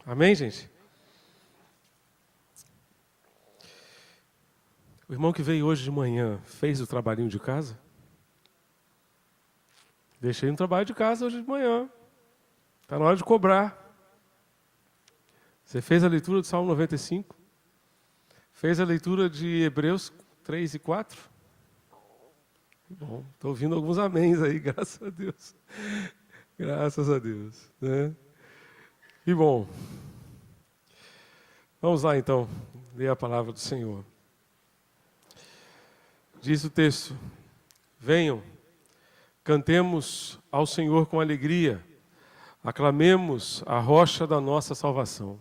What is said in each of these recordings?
Amém, gente? O irmão que veio hoje de manhã fez o trabalhinho de casa? Deixei no trabalho de casa hoje de manhã. Está na hora de cobrar. Você fez a leitura do Salmo 95? Fez a leitura de Hebreus 3 e 4? Bom, estou ouvindo alguns améns aí, graças a Deus. Graças a Deus. Né? E bom, vamos lá então, ler a palavra do Senhor. Diz o texto: venham, cantemos ao Senhor com alegria, aclamemos a rocha da nossa salvação.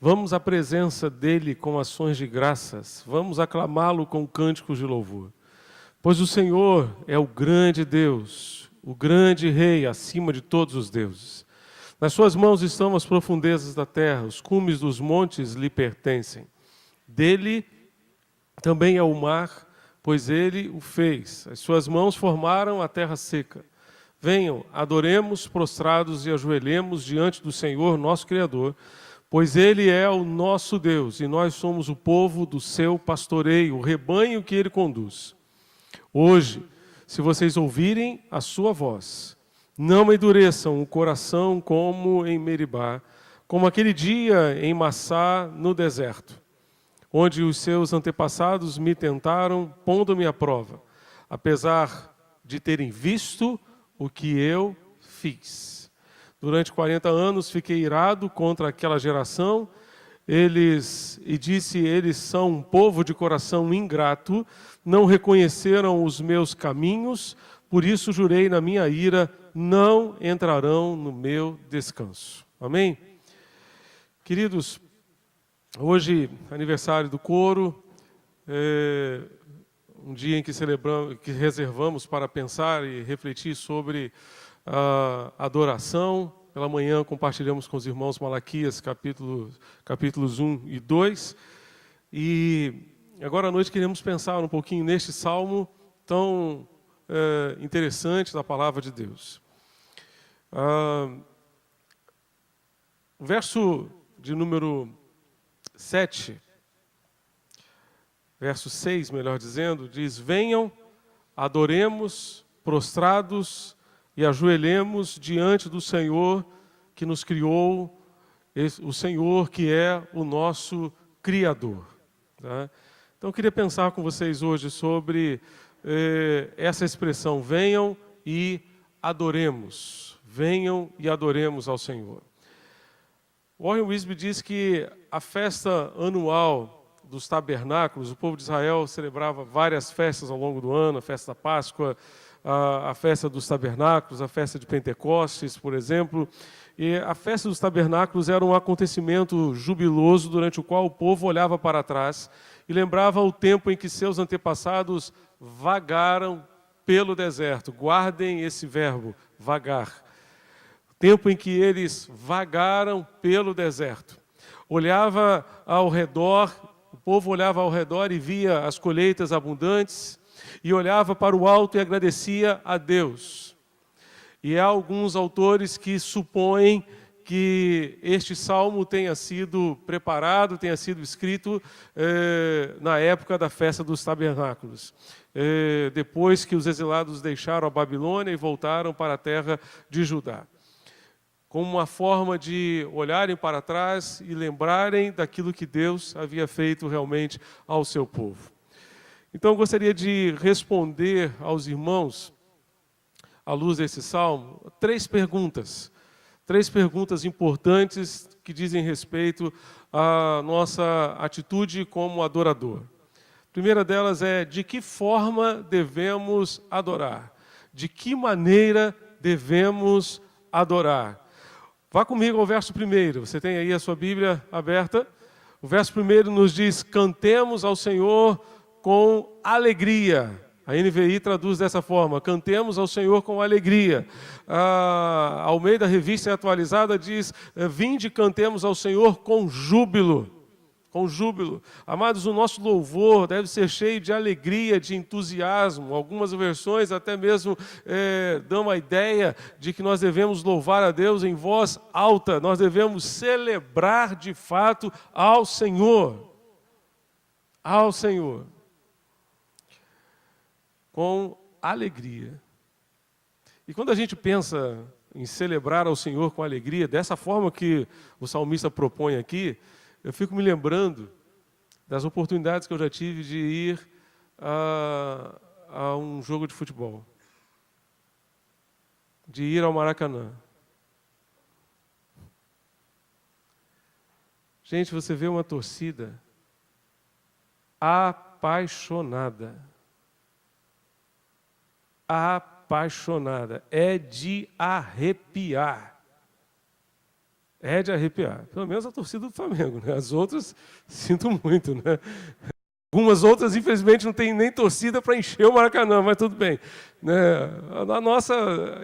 Vamos à presença dele com ações de graças, vamos aclamá-lo com cânticos de louvor. Pois o Senhor é o grande Deus, o grande Rei acima de todos os deuses. Nas suas mãos estão as profundezas da terra, os cumes dos montes lhe pertencem. Dele também é o mar, pois ele o fez. As suas mãos formaram a terra seca. Venham, adoremos prostrados e ajoelhemos diante do Senhor, nosso Criador, pois ele é o nosso Deus e nós somos o povo do seu pastoreio, o rebanho que ele conduz. Hoje, se vocês ouvirem a sua voz, não endureçam o coração como em Meribá, como aquele dia em Massá, no deserto, onde os seus antepassados me tentaram, pondo-me à prova, apesar de terem visto o que eu fiz. Durante 40 anos fiquei irado contra aquela geração, eles são um povo de coração ingrato, não reconheceram os meus caminhos, por isso jurei na minha ira, não entrarão no meu descanso. Amém? Queridos, hoje, aniversário do coro, um dia em que reservamos para pensar e refletir sobre a adoração. Pela manhã compartilhamos com os irmãos Malaquias, capítulos 1 e 2. E agora à noite queremos pensar um pouquinho neste salmo tão interessante da palavra de Deus. O verso de número 7, verso 6, melhor dizendo, diz: venham, adoremos, prostrados, e ajoelhemos diante do Senhor que nos criou, o Senhor que é o nosso Criador. Tá? Então eu queria pensar com vocês hoje sobre essa expressão, venham e adoremos. Venham e adoremos ao Senhor. Warren Wiersbe diz que a festa anual dos tabernáculos, o povo de Israel celebrava várias festas ao longo do ano, a festa da Páscoa, a festa dos tabernáculos, a festa de Pentecostes, por exemplo. E a festa dos tabernáculos era um acontecimento jubiloso durante o qual o povo olhava para trás e lembrava o tempo em que seus antepassados vagaram pelo deserto. Guardem esse verbo, vagar. O tempo em que eles vagaram pelo deserto. Olhava ao redor, o povo olhava ao redor e via as colheitas abundantes, e olhava para o alto e agradecia a Deus. E há alguns autores que supõem que este salmo tenha sido preparado, tenha sido escrito na época da festa dos tabernáculos. Depois que os exilados deixaram a Babilônia e voltaram para a terra de Judá. Como uma forma de olharem para trás e lembrarem daquilo que Deus havia feito realmente ao seu povo. Então, eu gostaria de responder aos irmãos, à luz desse salmo, três perguntas importantes que dizem respeito à nossa atitude como adorador. A primeira delas é: de que forma devemos adorar? De que maneira devemos adorar? Vá comigo ao verso 1. Você tem aí a sua Bíblia aberta. O verso 1 nos diz: cantemos ao Senhor com alegria. A NVI traduz dessa forma: cantemos ao Senhor com alegria. A Almeida Revista Atualizada diz: vinde, cantemos ao Senhor com júbilo. com júbilo. Amados, o nosso louvor deve ser cheio de alegria, de entusiasmo. Algumas versões até mesmo dão a ideia de que nós devemos louvar a Deus em voz alta. Nós devemos celebrar de fato ao Senhor. Ao Senhor. Com alegria. E quando a gente pensa em celebrar ao Senhor com alegria, dessa forma que o salmista propõe aqui, eu fico me lembrando das oportunidades que eu já tive de ir a um jogo de futebol, de ir ao Maracanã. Gente, você vê uma torcida apaixonada. Apaixonada. É de arrepiar. É de arrepiar. Pelo menos a torcida do Flamengo, né? As outras, sinto muito, né? Algumas outras, infelizmente, não tem nem torcida para encher o Maracanã, mas tudo bem. Né? A nossa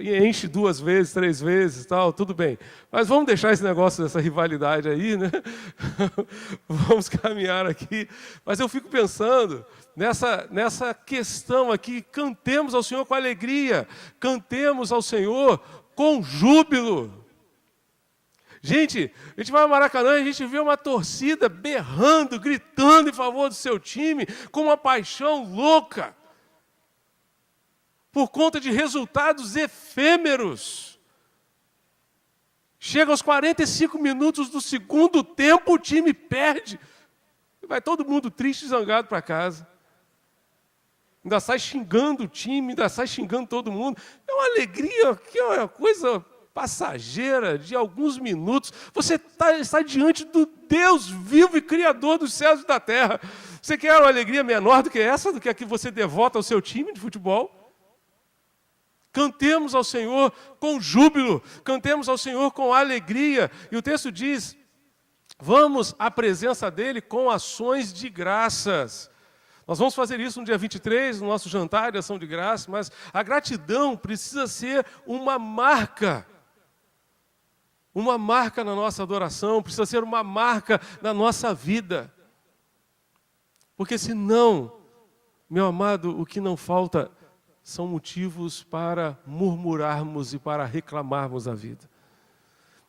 enche 2 vezes, 3 vezes, tal, tudo bem. Mas vamos deixar esse negócio, essa rivalidade aí, né? Vamos caminhar aqui. Mas eu fico pensando nessa questão aqui, cantemos ao Senhor com alegria, cantemos ao Senhor com júbilo. Gente, a gente vai ao Maracanã e a gente vê uma torcida berrando, gritando em favor do seu time, com uma paixão louca, por conta de resultados efêmeros. Chega aos 45 minutos do segundo tempo, o time perde. Vai todo mundo triste e zangado para casa. Ainda sai xingando o time, ainda sai xingando todo mundo. É uma alegria, que é uma coisa passageira de alguns minutos. Você está diante do Deus vivo e Criador dos céus e da terra. Você quer uma alegria menor do que essa, do que a que você devota ao seu time de futebol? Cantemos ao Senhor com júbilo, cantemos ao Senhor com alegria. E o texto diz, vamos à presença dEle com ações de graças. Nós vamos fazer isso no dia 23, no nosso jantar de ação de graça, mas a gratidão precisa ser uma marca na nossa adoração, precisa ser uma marca na nossa vida. Porque senão, meu amado, o que não falta são motivos para murmurarmos e para reclamarmos a vida.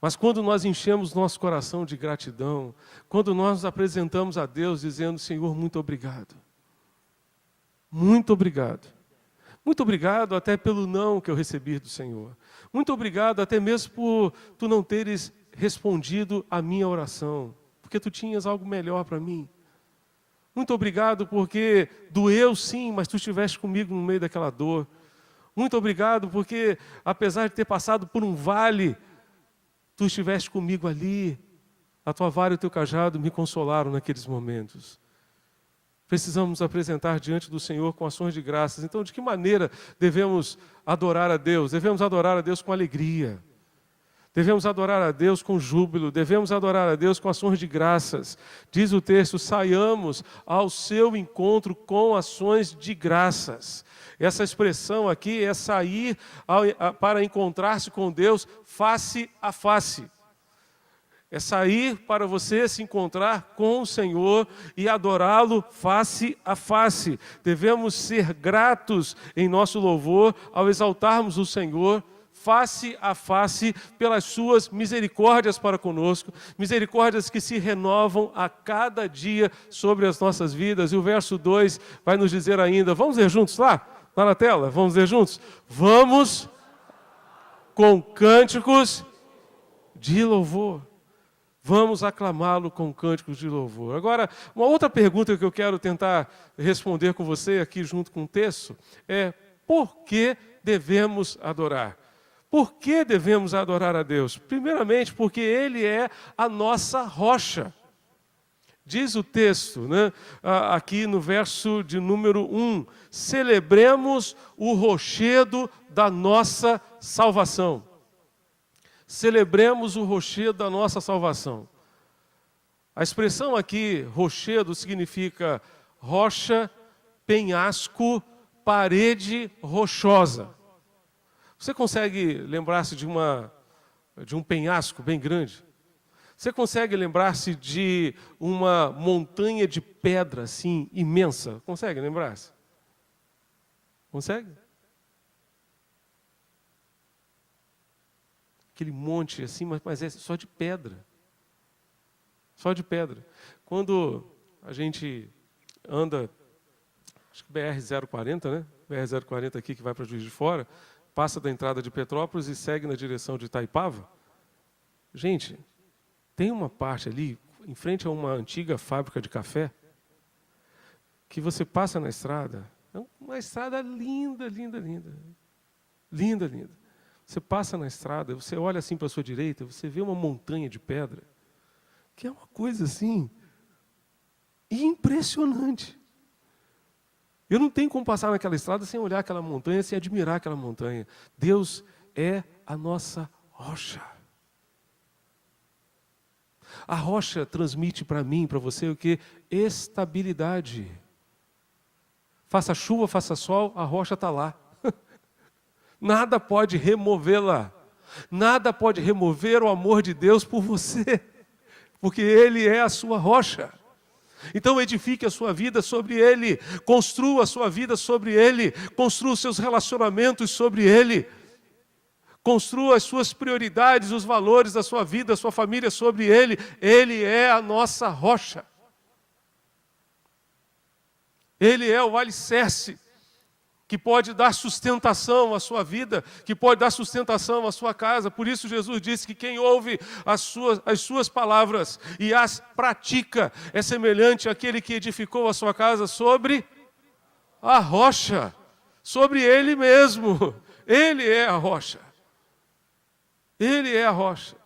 Mas quando nós enchemos nosso coração de gratidão, quando nós nos apresentamos a Deus dizendo, Senhor, muito obrigado. Muito obrigado. Muito obrigado até pelo não que eu recebi do Senhor. Muito obrigado até mesmo por tu não teres respondido à minha oração, porque tu tinhas algo melhor para mim. Muito obrigado porque doeu sim, mas tu estiveste comigo no meio daquela dor. Muito obrigado porque, apesar de ter passado por um vale, tu estiveste comigo ali. A tua vara e o teu cajado me consolaram naqueles momentos. Precisamos nos apresentar diante do Senhor com ações de graças. Então, de que maneira devemos adorar a Deus? Devemos adorar a Deus com alegria. Devemos adorar a Deus com júbilo. Devemos adorar a Deus com ações de graças. Diz o texto, saiamos ao seu encontro com ações de graças. Essa expressão aqui é sair para encontrar-se com Deus face a face. É sair para você se encontrar com o Senhor e adorá-lo face a face. Devemos ser gratos em nosso louvor ao exaltarmos o Senhor face a face pelas suas misericórdias para conosco, misericórdias que se renovam a cada dia sobre as nossas vidas. E o verso 2 vai nos dizer ainda, vamos ler juntos lá na tela? Vamos ler juntos? Vamos com cânticos de louvor. Vamos aclamá-lo com cânticos de louvor. Agora, uma outra pergunta que eu quero tentar responder com você aqui junto com o texto é, por que devemos adorar? Por que devemos adorar a Deus? Primeiramente, porque Ele é a nossa rocha. Diz o texto, né, aqui no verso de número 1, celebremos o rochedo da nossa salvação. Celebremos o rochedo da nossa salvação. A expressão aqui, rochedo, significa rocha, penhasco, parede rochosa. Você consegue lembrar-se de um penhasco bem grande? Você consegue lembrar-se de uma montanha de pedra assim, imensa? Consegue lembrar-se? Consegue? Aquele monte assim, mas é só de pedra. Só de pedra. Quando a gente anda, acho que BR-040, né? BR-040 aqui que vai para Juiz de Fora, passa da entrada de Petrópolis e segue na direção de Itaipava. Gente, tem uma parte ali, em frente a uma antiga fábrica de café, que você passa na estrada, é uma estrada linda, linda, linda. Linda, linda. Você passa na estrada, você olha assim para a sua direita, você vê uma montanha de pedra, que é uma coisa assim, impressionante. Eu não tenho como passar naquela estrada sem olhar aquela montanha, sem admirar aquela montanha. Deus é a nossa rocha. A rocha transmite para mim, para você, o que? Estabilidade. Faça chuva, faça sol, a rocha está lá. Nada pode removê-la. Nada pode remover o amor de Deus por você, porque Ele é a sua rocha. Então edifique a sua vida sobre Ele, construa a sua vida sobre Ele, construa os seus relacionamentos sobre Ele, construa as suas prioridades, os valores da sua vida, da sua família sobre Ele. Ele é a nossa rocha. Ele é o alicerce que pode dar sustentação à sua vida, que pode dar sustentação à sua casa. Por isso Jesus disse que quem ouve as suas palavras e as pratica é semelhante àquele que edificou a sua casa sobre a rocha, sobre Ele mesmo. Ele é a rocha. Ele é a rocha.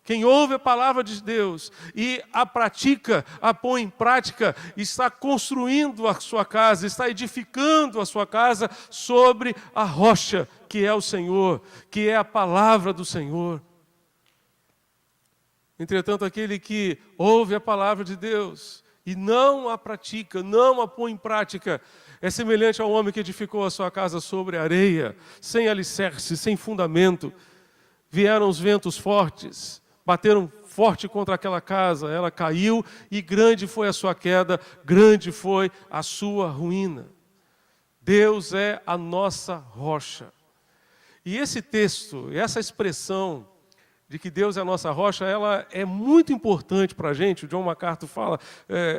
Quem ouve a palavra de Deus e a pratica, a põe em prática, está construindo a sua casa, está edificando a sua casa sobre a rocha, que é o Senhor, que é a palavra do Senhor. Entretanto, aquele que ouve a palavra de Deus e não a pratica, não a põe em prática, é semelhante ao homem que edificou a sua casa sobre areia, sem alicerce, sem fundamento. Vieram os ventos fortes, bateram forte contra aquela casa, ela caiu e grande foi a sua queda, grande foi a sua ruína. Deus é a nossa rocha. E esse texto, essa expressão de que Deus é a nossa rocha, ela é muito importante para a gente. O John MacArthur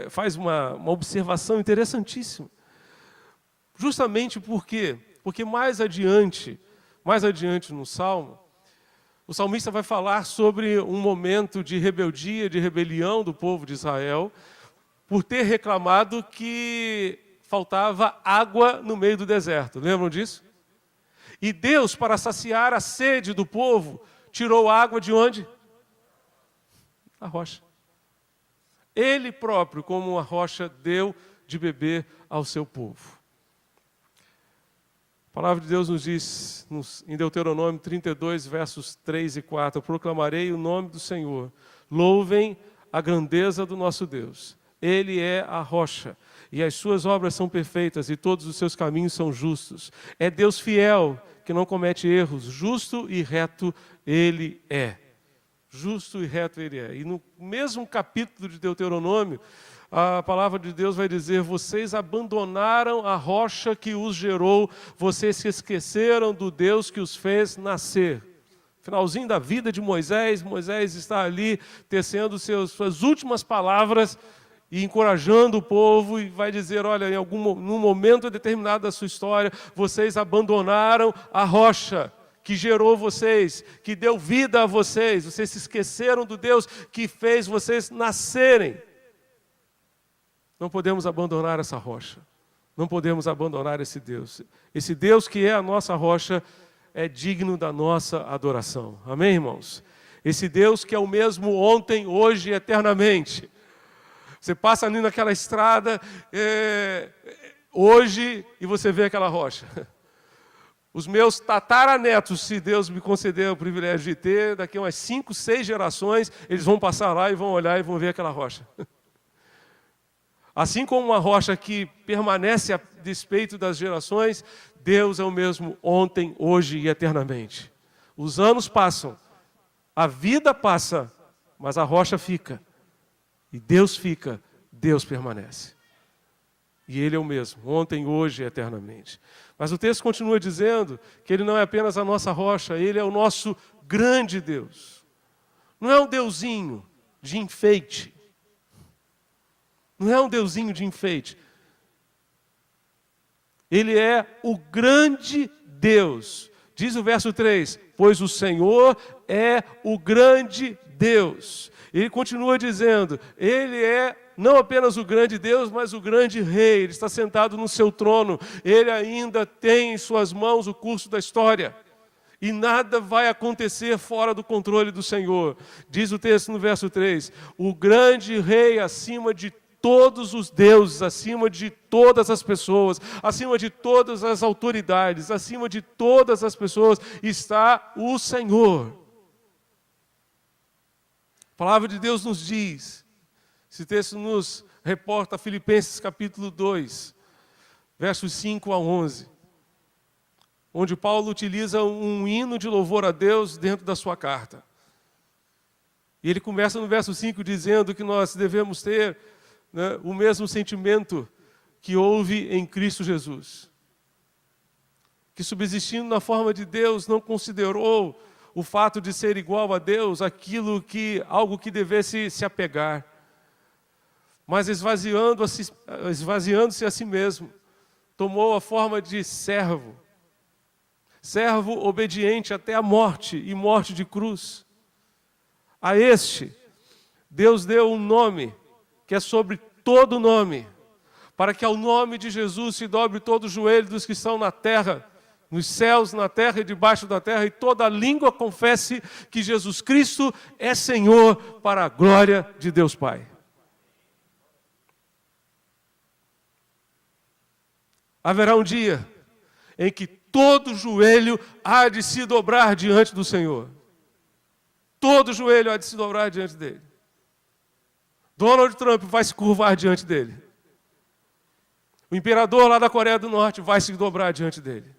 faz uma observação interessantíssima. Justamente porque mais adiante no Salmo, o salmista vai falar sobre um momento de rebeldia, de rebelião do povo de Israel, por ter reclamado que faltava água no meio do deserto. Lembram disso? E Deus, para saciar a sede do povo, tirou água de onde? Da rocha. Ele próprio, como uma rocha, deu de beber ao seu povo. A palavra de Deus nos diz, em Deuteronômio 32, versos 3 e 4, proclamarei o nome do Senhor, louvem a grandeza do nosso Deus. Ele é a rocha, e as suas obras são perfeitas, e todos os seus caminhos são justos. É Deus fiel, que não comete erros, justo e reto Ele é. Justo e reto Ele é. E no mesmo capítulo de Deuteronômio, a palavra de Deus vai dizer, vocês abandonaram a rocha que os gerou, vocês se esqueceram do Deus que os fez nascer. Finalzinho da vida de Moisés, Moisés está ali tecendo suas últimas palavras e encorajando o povo e vai dizer, olha, num momento determinado da sua história, vocês abandonaram a rocha que gerou vocês, que deu vida a vocês, vocês se esqueceram do Deus que fez vocês nascerem. Não podemos abandonar essa rocha. Não podemos abandonar esse Deus. Esse Deus que é a nossa rocha é digno da nossa adoração. Amém, irmãos? Esse Deus que é o mesmo ontem, hoje e eternamente. Você passa ali naquela estrada hoje e você vê aquela rocha. Os meus tataranetos, se Deus me conceder o privilégio de ter, daqui a umas 5, 6 gerações, eles vão passar lá e vão olhar e vão ver aquela rocha. Assim como uma rocha que permanece a despeito das gerações, Deus é o mesmo ontem, hoje e eternamente. Os anos passam, a vida passa, mas a rocha fica. E Deus fica, Deus permanece. E Ele é o mesmo, ontem, hoje e eternamente. Mas o texto continua dizendo que Ele não é apenas a nossa rocha, Ele é o nosso grande Deus. Não é um deusinho de enfeite. Não é um deusinho de enfeite. Ele é o grande Deus. Diz o verso 3, pois o Senhor é o grande Deus. Ele continua dizendo, Ele é não apenas o grande Deus, mas o grande Rei. Ele está sentado no seu trono. Ele ainda tem em suas mãos o curso da história. E nada vai acontecer fora do controle do Senhor. Diz o texto no verso 3, o grande Rei acima de todos os deuses, acima de todas as pessoas, acima de todas as autoridades, acima de todas as pessoas, está o Senhor. A palavra de Deus nos diz, esse texto nos reporta Filipenses capítulo 2, versos 5 a 11, onde Paulo utiliza um hino de louvor a Deus dentro da sua carta. E ele começa no verso 5 dizendo que nós devemos ter, né, o mesmo sentimento que houve em Cristo Jesus. Que subsistindo na forma de Deus, não considerou o fato de ser igual a Deus algo que devesse se apegar, mas esvaziando-se a si mesmo, tomou a forma de servo obediente até a morte e morte de cruz. A este, Deus deu um nome que é sobre todo nome, para que ao nome de Jesus se dobre todo o joelho dos que estão na terra, nos céus, na terra e debaixo da terra, e toda língua confesse que Jesus Cristo é Senhor, para a glória de Deus Pai. Haverá um dia em que todo joelho há de se dobrar diante do Senhor. Todo joelho há de se dobrar diante dele. Donald Trump vai se curvar diante dele. O imperador lá da Coreia do Norte vai se dobrar diante dele.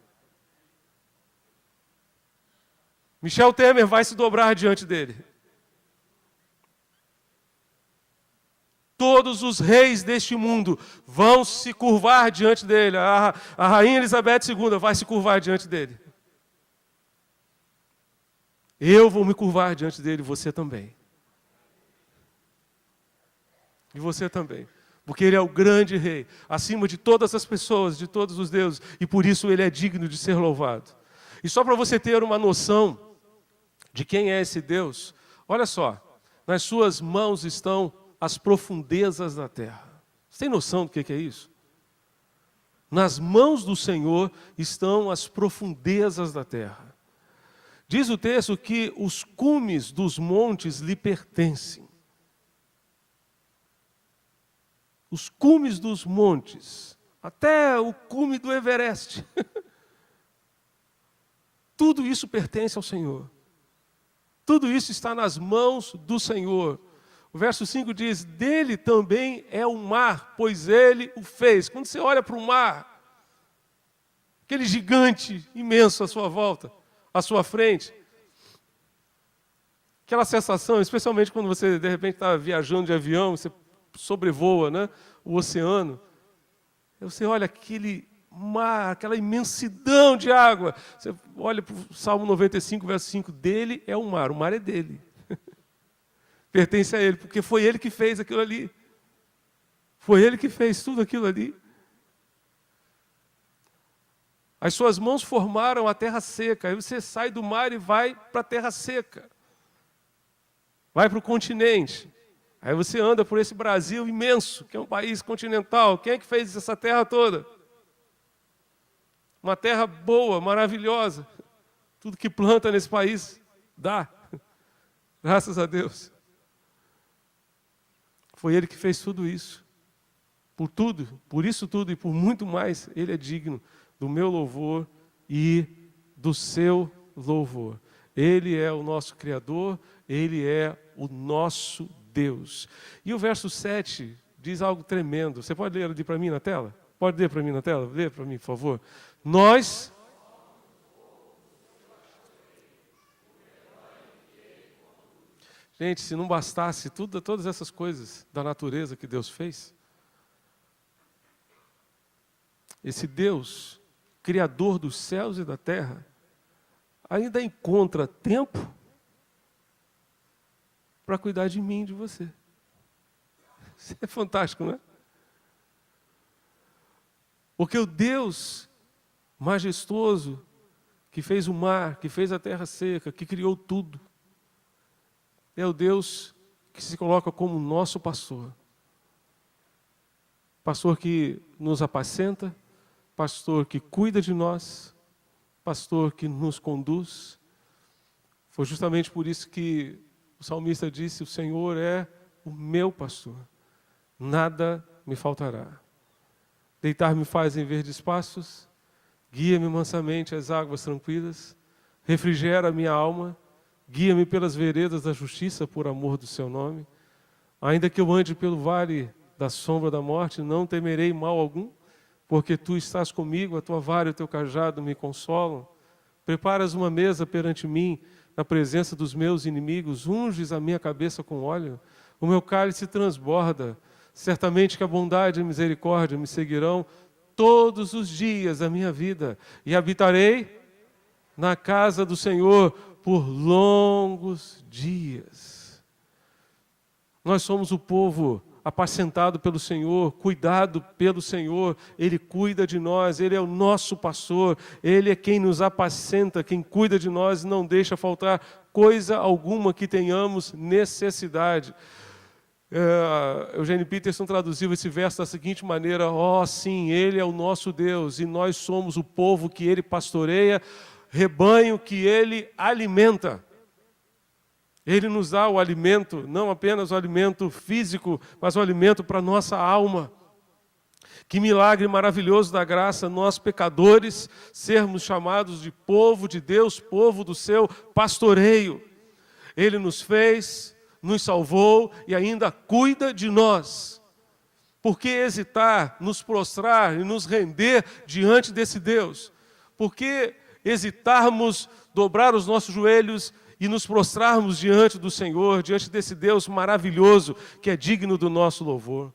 Michel Temer vai se dobrar diante dele. Todos os reis deste mundo vão se curvar diante dele. A rainha Elizabeth II vai se curvar diante dele. Eu vou me curvar diante dele, você também. E você também. Porque Ele é o grande Rei, acima de todas as pessoas, de todos os deuses. E por isso Ele é digno de ser louvado. E só para você ter uma noção de quem é esse Deus, olha só, nas suas mãos estão as profundezas da terra. Você tem noção do que é isso? Nas mãos do Senhor estão as profundezas da terra. Diz o texto que os cumes dos montes lhe pertencem. Os cumes dos montes, até o cume do Everest. Tudo isso pertence ao Senhor. Tudo isso está nas mãos do Senhor. O verso 5 diz, dele também é o mar, pois ele o fez. Quando você olha para o mar, aquele gigante imenso à sua volta, à sua frente, aquela sensação, especialmente quando você de repente está viajando de avião, você sobrevoa, né, o oceano, você olha aquele mar, aquela imensidão de água, você olha para o Salmo 95, verso 5, dele é o mar é dele. Pertence a Ele, porque foi Ele que fez aquilo ali. Foi Ele que fez tudo aquilo ali. As suas mãos formaram a terra seca. Aí você sai do mar e vai para a terra seca. Vai para o continente. Aí você anda por esse Brasil imenso, que é um país continental. Quem é que fez essa terra toda? Uma terra boa, maravilhosa. Tudo que planta nesse país dá. Graças a Deus. Foi Ele que fez tudo isso. Por tudo, por isso tudo e por muito mais, Ele é digno do meu louvor e do seu louvor. Ele é o nosso Criador, Ele é o nosso Deus. E o verso 7 diz algo tremendo. Você pode ler ali para mim na tela? Pode ler para mim na tela? Lê para mim, por favor. Nós... Gente, se não bastasse todas essas coisas da natureza que Deus fez, esse Deus, Criador dos céus e da terra, ainda encontra tempo para cuidar de mim e de você. Isso é fantástico, não é? Porque o Deus majestoso, que fez o mar, que fez a terra seca, que criou tudo, é o Deus que se coloca como nosso pastor. Pastor que nos apacenta, pastor que cuida de nós, pastor que nos conduz. Foi justamente por isso que o salmista disse: o Senhor é o meu pastor, nada me faltará. Deitar-me faz em verdes pastos, guia-me mansamente às águas tranquilas, refrigera a minha alma, guia-me pelas veredas da justiça por amor do seu nome. Ainda que eu ande pelo vale da sombra da morte, não temerei mal algum, porque tu estás comigo, a tua vara e o teu cajado me consolam. Preparas uma mesa perante mim, na presença dos meus inimigos, unges a minha cabeça com óleo, o meu cálice transborda. Certamente que a bondade e a misericórdia me seguirão todos os dias da minha vida, e habitarei na casa do Senhor por longos dias. Nós somos o povo apacentado pelo Senhor, cuidado pelo Senhor. Ele cuida de nós, Ele é o nosso pastor, Ele é quem nos apacenta, quem cuida de nós e não deixa faltar coisa alguma que tenhamos necessidade. Eugênio Peterson traduziu esse verso da seguinte maneira: ó, sim, Ele é o nosso Deus e nós somos o povo que Ele pastoreia, rebanho que Ele alimenta. Ele nos dá o alimento, não apenas o alimento físico, mas o alimento para a nossa alma. Que milagre maravilhoso da graça, nós pecadores, sermos chamados de povo de Deus, povo do seu pastoreio. Ele nos fez, nos salvou e ainda cuida de nós. Por que hesitar, nos prostrar e nos render diante desse Deus? Por que hesitarmos, dobrar os nossos joelhos e nos prostrarmos diante do Senhor, diante desse Deus maravilhoso que é digno do nosso louvor?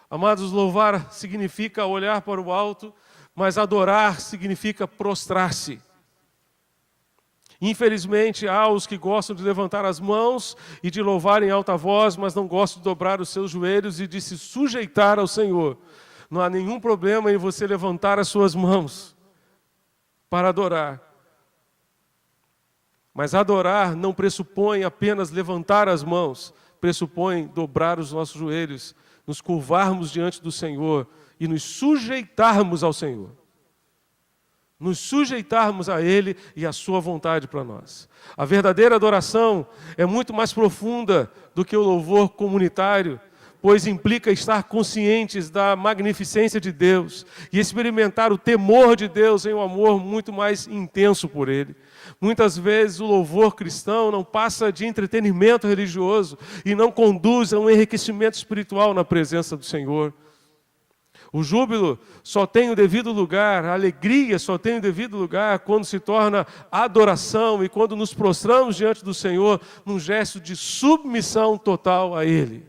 Amados, louvar significa olhar para o alto, mas adorar significa prostrar-se. Infelizmente, há os que gostam de levantar as mãos e de louvar em alta voz, mas não gostam de dobrar os seus joelhos e de se sujeitar ao Senhor. Não há nenhum problema em você levantar as suas mãos para adorar. Mas adorar não pressupõe apenas levantar as mãos, pressupõe dobrar os nossos joelhos, nos curvarmos diante do Senhor e nos sujeitarmos ao Senhor. Nos sujeitarmos a Ele e à sua vontade para nós. A verdadeira adoração é muito mais profunda do que o louvor comunitário, pois implica estar conscientes da magnificência de Deus e experimentar o temor de Deus em um amor muito mais intenso por Ele. Muitas vezes o louvor cristão não passa de entretenimento religioso e não conduz a um enriquecimento espiritual na presença do Senhor. O júbilo só tem o devido lugar, a alegria só tem o devido lugar quando se torna adoração e quando nos prostramos diante do Senhor num gesto de submissão total a Ele.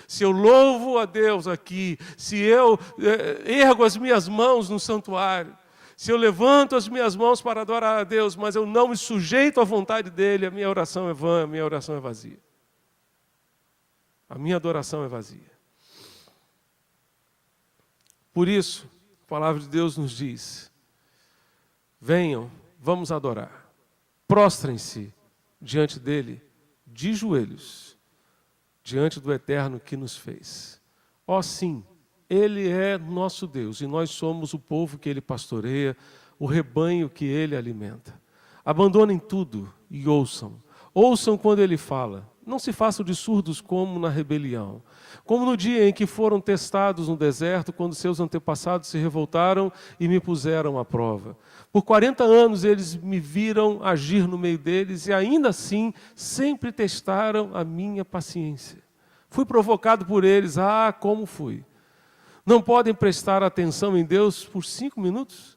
Se eu louvo a Deus aqui, se eu ergo as minhas mãos no santuário, se eu levanto as minhas mãos para adorar a Deus, mas eu não me sujeito à vontade dEle, a minha oração é vã, a minha oração é vazia. A minha adoração é vazia. Por isso, a palavra de Deus nos diz: venham, vamos adorar. Prostrem-se diante dEle, de joelhos, diante do Eterno que nos fez. Ó sim, Ele é nosso Deus e nós somos o povo que Ele pastoreia, o rebanho que Ele alimenta. Abandonem tudo e ouçam. Ouçam quando Ele fala. Não se façam de surdos como na rebelião. Como no dia em que foram testados no deserto, quando seus antepassados se revoltaram e me puseram à prova. Por 40 anos eles me viram agir no meio deles e ainda assim sempre testaram a minha paciência. Fui provocado por eles, como fui. Não podem prestar atenção em Deus por 5 minutos?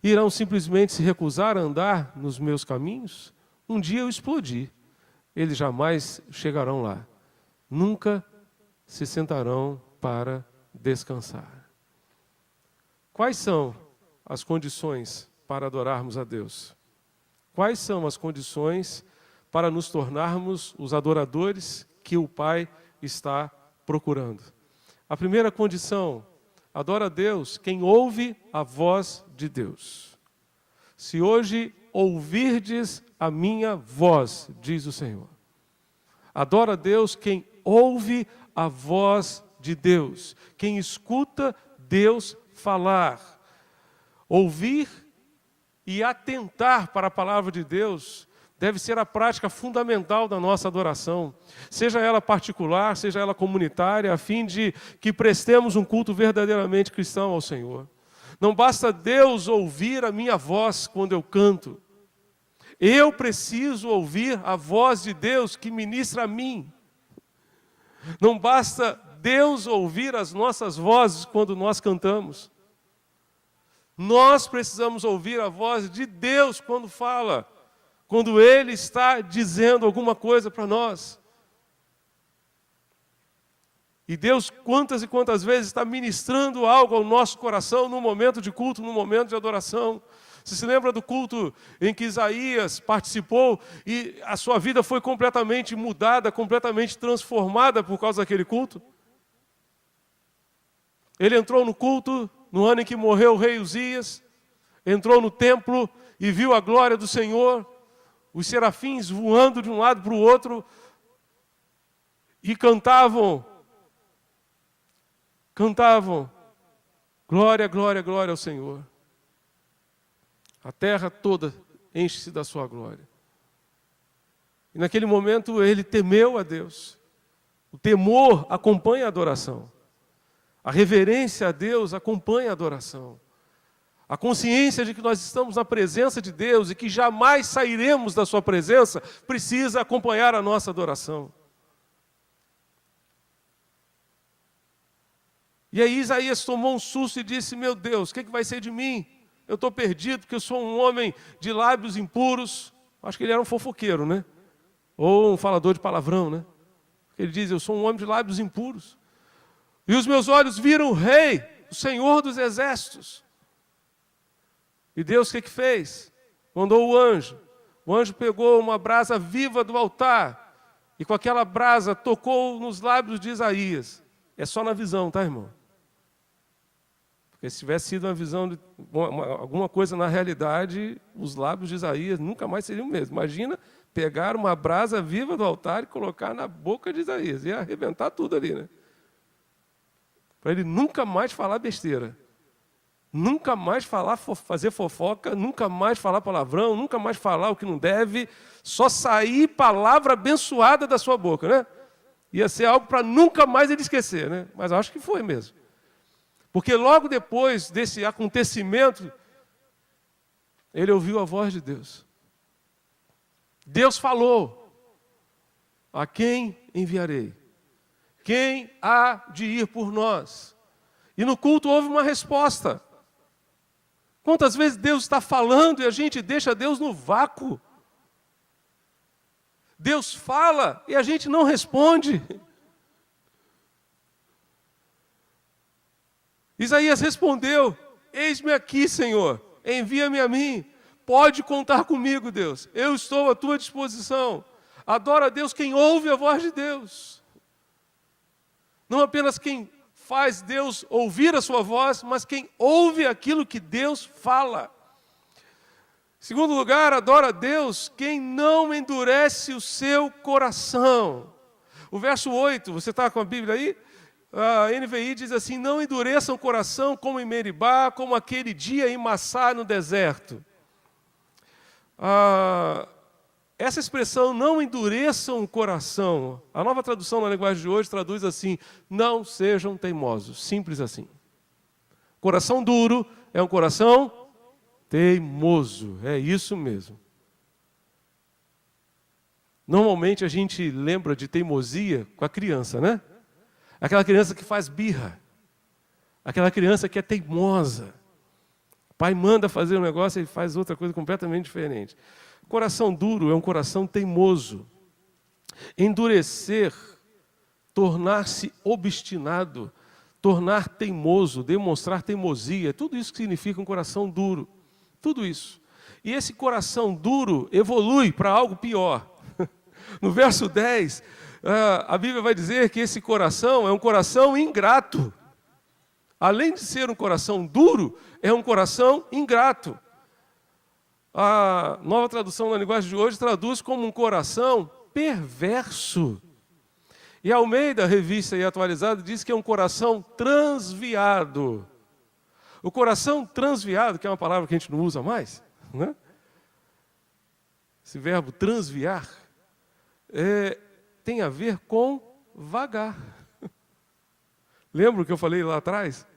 Irão simplesmente se recusar a andar nos meus caminhos? Um dia eu explodi. eles jamais chegarão lá. Nunca se sentarão para descansar. Quais são as condições para adorarmos a Deus? Quais são as condições para nos tornarmos os adoradores que o Pai está procurando? A primeira condição: adora a Deus quem ouve a voz de Deus. Se hoje ouvirdes a minha voz, diz o Senhor. Adora a Deus quem ouve a voz de Deus, quem escuta Deus falar. Ouvir e atentar para a palavra de Deus deve ser a prática fundamental da nossa adoração, seja ela particular, seja ela comunitária, a fim de que prestemos um culto verdadeiramente cristão ao Senhor. Não basta Deus ouvir a minha voz quando eu canto. Eu preciso ouvir a voz de Deus que ministra a mim. Não basta Deus ouvir as nossas vozes quando nós cantamos. Nós precisamos ouvir a voz de Deus quando fala, quando Ele está dizendo alguma coisa para nós. E Deus, quantas e quantas vezes, está ministrando algo ao nosso coração no momento de culto, no momento de adoração. Você se lembra do culto em que Isaías participou e a sua vida foi completamente mudada, completamente transformada por causa daquele culto? Ele entrou no culto no ano em que morreu o rei Uzias, entrou no templo e viu a glória do Senhor, os serafins voando de um lado para o outro e cantavam, glória, glória, glória ao Senhor. A terra toda enche-se da sua glória. E naquele momento ele temeu a Deus. O temor acompanha a adoração. A reverência a Deus acompanha a adoração. A consciência de que nós estamos na presença de Deus e que jamais sairemos da sua presença precisa acompanhar a nossa adoração. E aí Isaías tomou um susto e disse: meu Deus, o que vai ser de mim? Eu estou perdido porque eu sou um homem de lábios impuros. Acho que ele era um fofoqueiro, né? Ou um falador de palavrão, né? Ele diz: eu sou um homem de lábios impuros. E os meus olhos viram o Rei, o Senhor dos Exércitos. E Deus o que fez? Mandou o anjo. O anjo pegou uma brasa viva do altar e com aquela brasa tocou nos lábios de Isaías. É só na visão, tá, irmão? Porque se tivesse sido uma visão de alguma coisa na realidade, os lábios de Isaías nunca mais seriam o mesmo. Imagina pegar uma brasa viva do altar e colocar na boca de Isaías. Ia arrebentar tudo ali, né? Para ele nunca mais falar besteira. Nunca mais fazer fofoca, nunca mais falar palavrão, nunca mais falar o que não deve, só sair palavra abençoada da sua boca, né? Ia ser algo para nunca mais ele esquecer, né? Mas eu acho que foi mesmo. Porque logo depois desse acontecimento, ele ouviu a voz de Deus. Deus falou: a quem enviarei? Quem há de ir por nós? E no culto houve uma resposta. Quantas vezes Deus está falando e a gente deixa Deus no vácuo? Deus fala e a gente não responde. Isaías respondeu: eis-me aqui, Senhor, envia-me a mim. Pode contar comigo, Deus. Eu estou à tua disposição. Adora a Deus quem ouve a voz de Deus. Não apenas quem faz Deus ouvir a sua voz, mas quem ouve aquilo que Deus fala. Em segundo lugar, adora a Deus quem não endurece o seu coração. O verso 8, você está com a Bíblia aí? A NVI diz assim: não endureçam o coração como em Meribá, como aquele dia em Massá no deserto. Essa expressão, não endureçam o coração, a nova tradução na linguagem de hoje traduz assim: não sejam teimosos, simples assim. Coração duro é um coração teimoso, é isso mesmo. Normalmente a gente lembra de teimosia com a criança, né? Aquela criança que faz birra, aquela criança que é teimosa. O pai manda fazer um negócio e ele faz outra coisa completamente diferente. Coração duro é um coração teimoso. Endurecer, tornar-se obstinado, tornar teimoso, demonstrar teimosia, tudo isso significa um coração duro. Tudo isso. E esse coração duro evolui para algo pior. No verso 10, a Bíblia vai dizer que esse coração é um coração ingrato. Além de ser um coração duro, é um coração ingrato. A Nova Tradução na linguagem de hoje traduz como um coração perverso. E a Almeida, Revista e Atualizada, diz que é um coração transviado. O coração transviado, que é uma palavra que a gente não usa mais, né? Esse verbo transviar, tem a ver com vagar. Lembra o que eu falei lá atrás?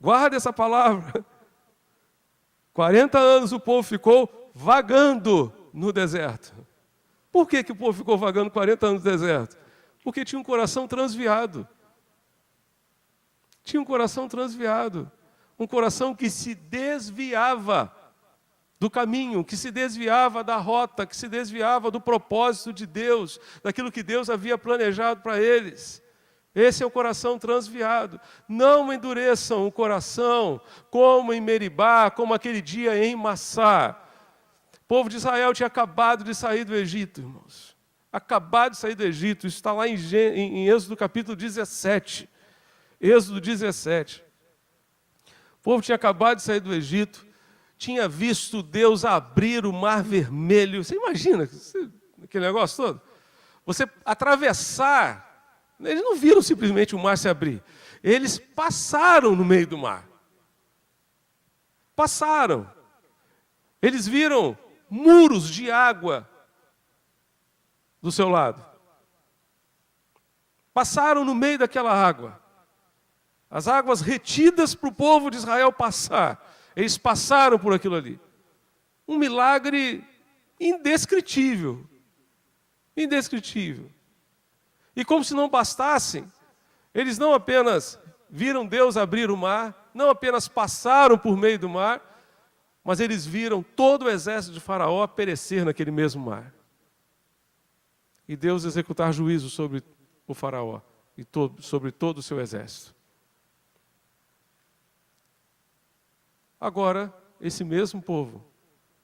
Guarda essa palavra. 40 anos o povo ficou vagando no deserto. Por que o povo ficou vagando 40 anos no deserto? Porque tinha um coração transviado. Tinha um coração transviado. Um coração que se desviava do caminho, que se desviava da rota, que se desviava do propósito de Deus, daquilo que Deus havia planejado para eles. Esse é o coração transviado. Não endureçam o coração, como em Meribá, como aquele dia em Massá. O povo de Israel tinha acabado de sair do Egito, irmãos. Acabado de sair do Egito. Isso está lá em Êxodo capítulo 17. Êxodo 17. O povo tinha acabado de sair do Egito, tinha visto Deus abrir o Mar Vermelho. Você imagina aquele negócio todo? Você atravessar. Eles não viram simplesmente o mar se abrir. Eles passaram no meio do mar. Passaram. Eles viram muros de água do seu lado. Passaram no meio daquela água. As águas retidas para o povo de Israel passar. Eles passaram por aquilo ali. Um milagre indescritível. Indescritível. E como se não bastassem, eles não apenas viram Deus abrir o mar, não apenas passaram por meio do mar, mas eles viram todo o exército de Faraó perecer naquele mesmo mar. E Deus executar juízo sobre o Faraó e sobre todo o seu exército. Agora, esse mesmo povo,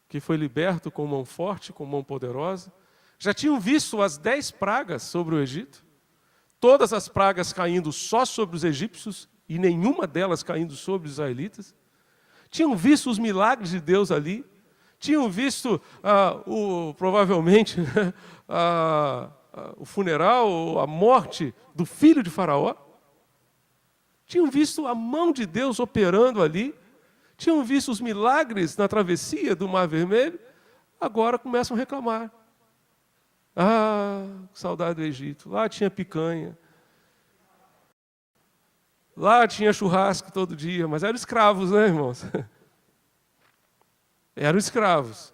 que foi liberto com mão forte, com mão poderosa, já tinham visto as 10 pragas sobre o Egito, todas as pragas caindo só sobre os egípcios e nenhuma delas caindo sobre os israelitas. Tinham visto os milagres de Deus ali, tinham visto provavelmente o funeral, ou a morte do filho de Faraó. Tinham visto a mão de Deus operando ali, tinham visto os milagres na travessia do Mar Vermelho, agora começam a reclamar. Saudade do Egito. Lá tinha picanha. Lá tinha churrasco todo dia, mas eram escravos, né, irmãos? Eram escravos.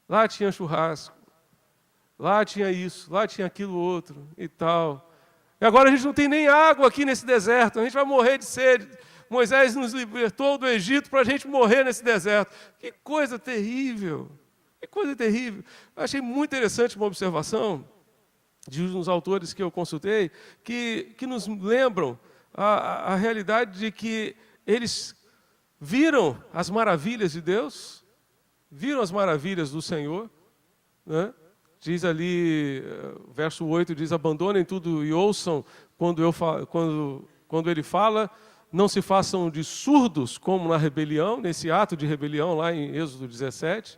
Lá tinha churrasco. Lá tinha isso, lá tinha aquilo outro e tal. E agora a gente não tem nem água aqui nesse deserto, a gente vai morrer de sede. Moisés nos libertou do Egito para a gente morrer nesse deserto. Que coisa terrível. Que coisa terrível. Eu achei muito interessante uma observação de uns autores que eu consultei, que nos lembram a realidade de que eles viram as maravilhas de Deus, viram as maravilhas do Senhor, né? Diz ali, verso 8, diz, abandonem tudo e ouçam quando ele fala, não se façam de surdos como na rebelião, nesse ato de rebelião lá em Êxodo 17.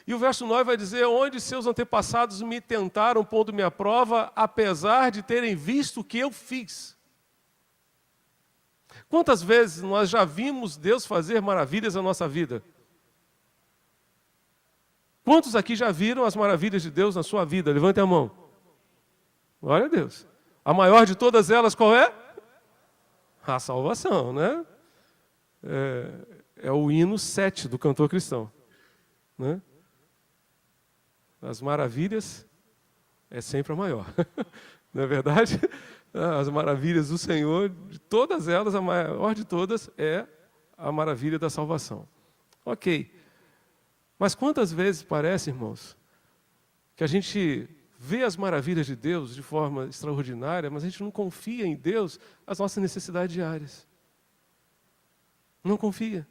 E o verso 9 vai dizer, onde seus antepassados me tentaram pondo-me à prova, apesar de terem visto o que eu fiz. Quantas vezes nós já vimos Deus fazer maravilhas na nossa vida? Quantos aqui já viram as maravilhas de Deus na sua vida? Levante a mão. Glória a Deus. A maior de todas elas qual é? A salvação, né? É o hino 7 do cantor cristão, né? As maravilhas é sempre a maior. Não é verdade? As maravilhas do Senhor, de todas elas, a maior de todas é a maravilha da salvação. Ok. Mas quantas vezes parece, irmãos, que a gente vê as maravilhas de Deus de forma extraordinária, mas a gente não confia em Deus as nossas necessidades diárias. Não confia.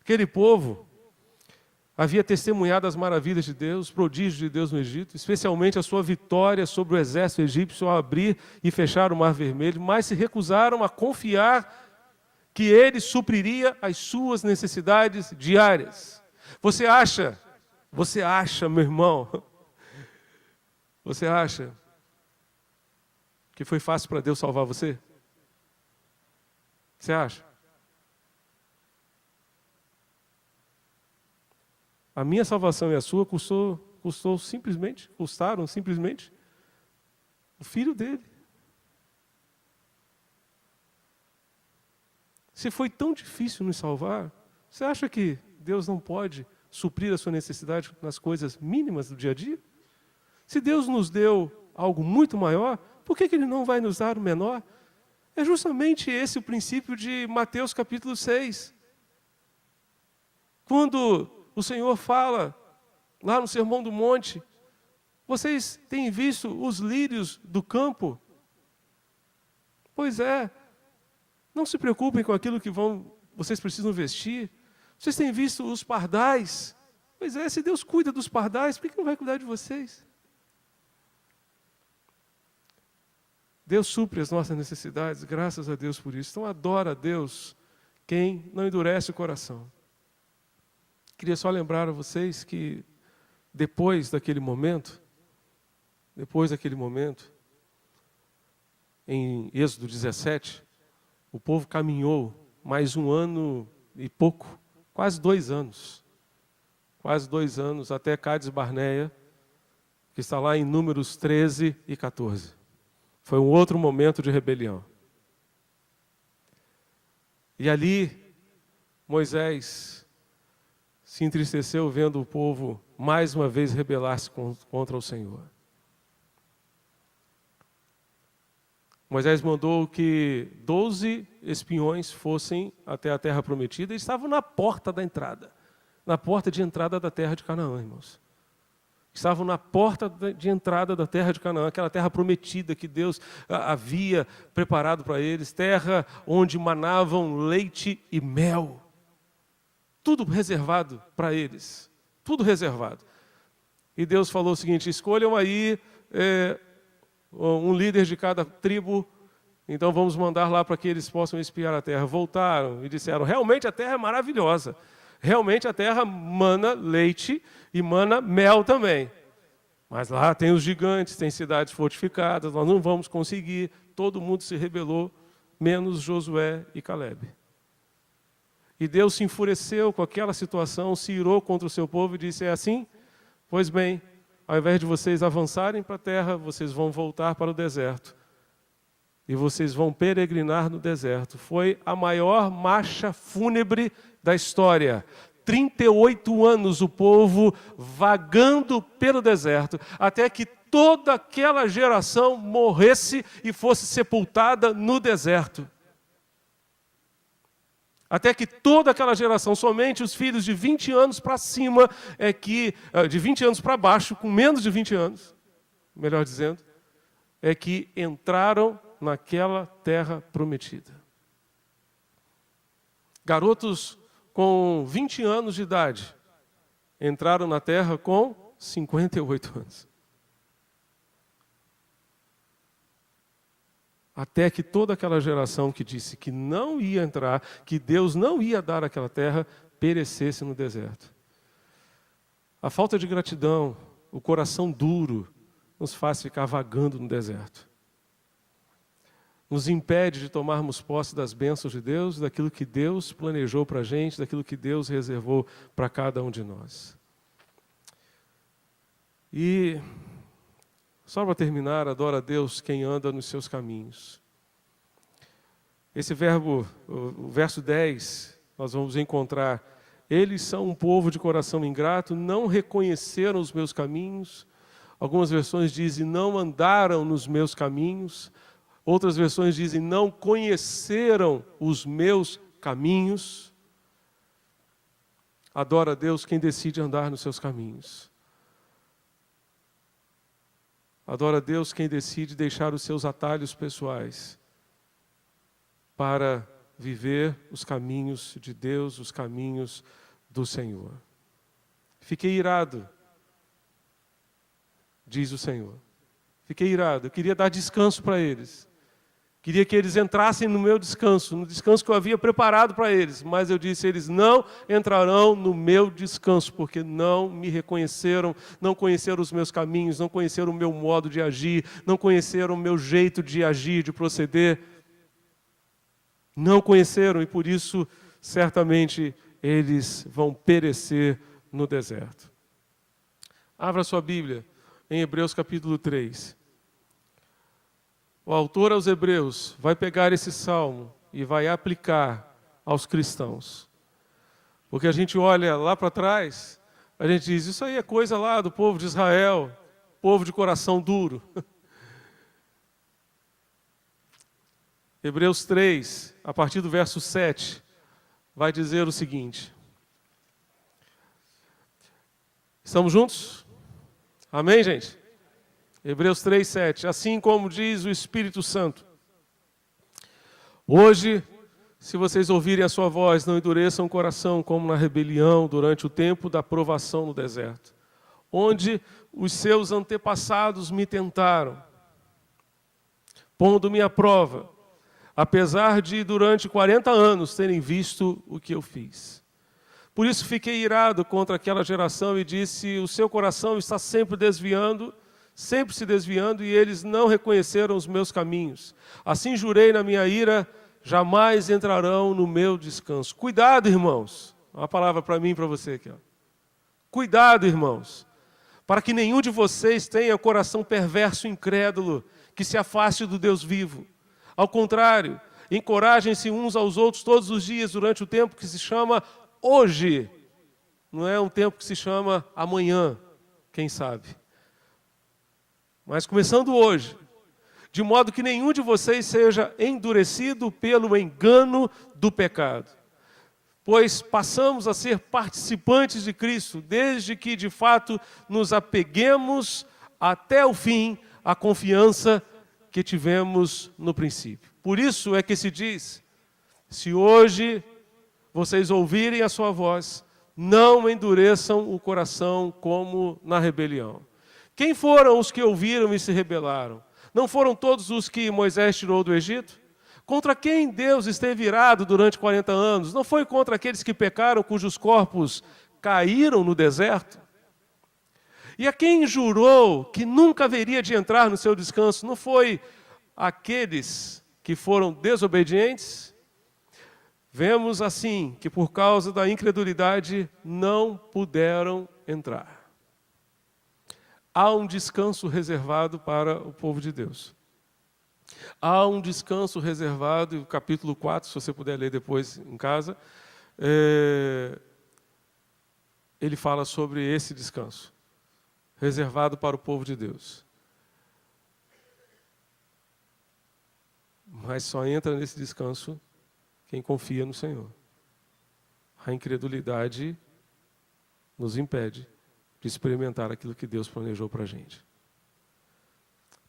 Aquele povo havia testemunhado as maravilhas de Deus, os prodígios de Deus no Egito, especialmente a sua vitória sobre o exército egípcio ao abrir e fechar o Mar Vermelho, mas se recusaram a confiar que Ele supriria as suas necessidades diárias. Você acha, meu irmão, você acha que foi fácil para Deus salvar você? Você acha? A minha salvação e a sua custaram simplesmente o filho dele. Se foi tão difícil nos salvar, você acha que Deus não pode suprir a sua necessidade nas coisas mínimas do dia a dia? Se Deus nos deu algo muito maior, por que Ele não vai nos dar o menor? É justamente esse o princípio de Mateus capítulo 6. Quando o Senhor fala, lá no Sermão do Monte, vocês têm visto os lírios do campo? Pois é, não se preocupem com aquilo que vocês precisam vestir. Vocês têm visto os pardais? Pois é, se Deus cuida dos pardais, por que não vai cuidar de vocês? Deus supre as nossas necessidades, graças a Deus por isso. Então adora a Deus quem não endurece o coração. Queria só lembrar a vocês que depois daquele momento, em Êxodo 17, o povo caminhou mais 1 ano e pouco, quase 2 anos. Quase 2 anos até Cádiz Barneia, que está lá em Números 13 e 14. Foi um outro momento de rebelião. E ali, Moisés se entristeceu vendo o povo mais uma vez rebelar-se contra o Senhor. Moisés mandou que 12 espiões fossem até a terra prometida e estavam na porta da entrada, na porta de entrada da terra de Canaã, irmãos. Estavam na porta de entrada da terra de Canaã, aquela terra prometida que Deus havia preparado para eles, terra onde manavam leite e mel. Tudo reservado para eles, tudo reservado. E Deus falou o seguinte: escolham aí um líder de cada tribo, então vamos mandar lá para que eles possam espiar a terra. Voltaram e disseram: realmente a terra é maravilhosa. Realmente a terra mana leite e mana mel também. Mas lá tem os gigantes, tem cidades fortificadas, nós não vamos conseguir. Todo mundo se rebelou, menos Josué e Calebe. E Deus se enfureceu com aquela situação, se irou contra o seu povo e disse: é assim? Pois bem, ao invés de vocês avançarem para a terra, vocês vão voltar para o deserto. E vocês vão peregrinar no deserto. Foi a maior marcha fúnebre da história. 38 anos o povo vagando pelo deserto, até que toda aquela geração morresse e fosse sepultada no deserto. Até que toda aquela geração, somente os filhos de 20 anos para cima, de 20 anos para baixo, com menos de 20 anos, melhor dizendo, é que entraram naquela terra prometida. Garotos com 20 anos de idade entraram na terra com 58 anos. Até que toda aquela geração que disse que não ia entrar, que Deus não ia dar aquela terra, perecesse no deserto. A falta de gratidão, o coração duro, nos faz ficar vagando no deserto. Nos impede de tomarmos posse das bênçãos de Deus, daquilo que Deus planejou para a gente, daquilo que Deus reservou para cada um de nós. E, só para terminar, adora a Deus quem anda nos seus caminhos. Esse verbo, o verso 10, nós vamos encontrar: eles são um povo de coração ingrato, não reconheceram os meus caminhos. Algumas versões dizem: não andaram nos meus caminhos. Outras versões dizem: não conheceram os meus caminhos. Adora a Deus quem decide andar nos seus caminhos. Adora a Deus quem decide deixar os seus atalhos pessoais para viver os caminhos de Deus, os caminhos do Senhor. Fiquei irado, diz o Senhor. Fiquei irado, eu queria dar descanso para eles. Queria que eles entrassem no meu descanso, no descanso que eu havia preparado para eles. Mas eu disse, eles não entrarão no meu descanso, porque não me reconheceram, não conheceram os meus caminhos, não conheceram o meu modo de agir, não conheceram o meu jeito de agir, de proceder. Não conheceram e por isso, certamente, eles vão perecer no deserto. Abra sua Bíblia em Hebreus capítulo 3. O autor aos Hebreus vai pegar esse salmo e vai aplicar aos cristãos. Porque a gente olha lá para trás, a gente diz, isso aí é coisa lá do povo de Israel, povo de coração duro. Hebreus 3, a partir do verso 7, vai dizer o seguinte. Estamos juntos? Amém, gente? Hebreus 3, 7. Assim como diz o Espírito Santo. Hoje, se vocês ouvirem a sua voz, não endureçam o coração como na rebelião durante o tempo da provação no deserto, onde os seus antepassados me tentaram, pondo-me à prova, apesar de durante 40 anos terem visto o que eu fiz. Por isso fiquei irado contra aquela geração e disse, o seu coração está sempre se desviando, e eles não reconheceram os meus caminhos. Assim jurei na minha ira, jamais entrarão no meu descanso. Cuidado, irmãos. Uma palavra para mim e para você aqui. Ó. Cuidado, irmãos, para que nenhum de vocês tenha coração perverso e incrédulo, que se afaste do Deus vivo. Ao contrário, encorajem-se uns aos outros todos os dias durante o tempo que se chama hoje. Não é um tempo que se chama amanhã, quem sabe. Mas começando hoje, de modo que nenhum de vocês seja endurecido pelo engano do pecado. Pois passamos a ser participantes de Cristo, desde que de fato nos apeguemos até o fim à confiança que tivemos no princípio. Por isso é que se diz, se hoje vocês ouvirem a sua voz, não endureçam o coração como na rebelião. Quem foram os que ouviram e se rebelaram? Não foram todos os que Moisés tirou do Egito? Contra quem Deus esteve irado durante 40 anos? Não foi contra aqueles que pecaram, cujos corpos caíram no deserto? E a quem jurou que nunca haveria de entrar no seu descanso? Não foi aqueles que foram desobedientes? Vemos assim que por causa da incredulidade não puderam entrar. Há um descanso reservado para o povo de Deus. Há um descanso reservado, o capítulo 4, se você puder ler depois em casa, ele fala sobre esse descanso, reservado para o povo de Deus. Mas só entra nesse descanso quem confia no Senhor. A incredulidade nos impede de experimentar aquilo que Deus planejou para a gente.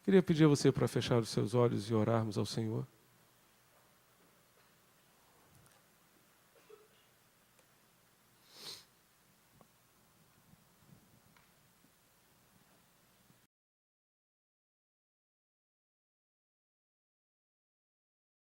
Queria pedir a você para fechar os seus olhos e orarmos ao Senhor.